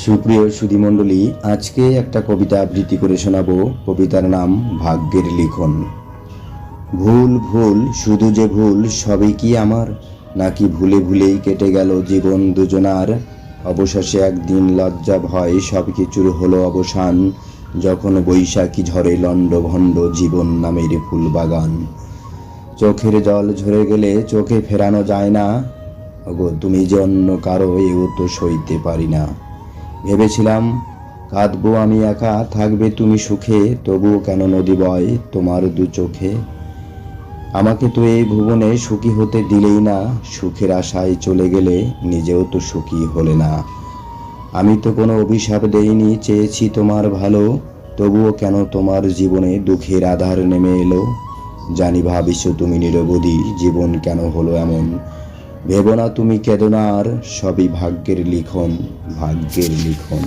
সুপ্রিয় সুধীমণ্ডলী, আজকে একটা কবিতা আবৃত্তি করে শোনাবো। কবিতার নাম ভাগ্যের লিখন। ভুল ভুল শুধু যে ভুল সবই কি আমার, নাকি ভুলে ভুলেই কেটে গেল জীবন দুজনার। অবশেষে একদিন লজ্জা ভয় সব কিছুর হলো অবসান, যখন বৈশাখী ঝড়ে লণ্ডভণ্ড জীবন নামের ফুল বাগান। চোখের জল ঝরে গেলে চোখে ফেরানো যায় না, ওগো তুমি যে অন্য কারো এও তো সইতে পারি না। ভেবেছিলাম কাঁদবো আমি একা, থাকবে তুমি সুখে, তবুও কেন নদী বয় তোমার দু চোখে। আমাকে তো এই ভুবনে সুখী হতে দিলেই না, সুখের আশায় চলে গেলে নিজেও তো সুখী হলে না। আমি তো কোনো অভিশাপ দেইনি, চেয়েছি তোমার ভালো, তবুও কেন তোমার জীবনে দুঃখের আধার নেমে এলো। জানি ভাবিছো তুমি নিরবধি, জীবন কেন হলো এমন। ভেবো না তুমি কেঁদো না আর, সবই ভাগ্যের লিখন, ভাগ্যের লিখন।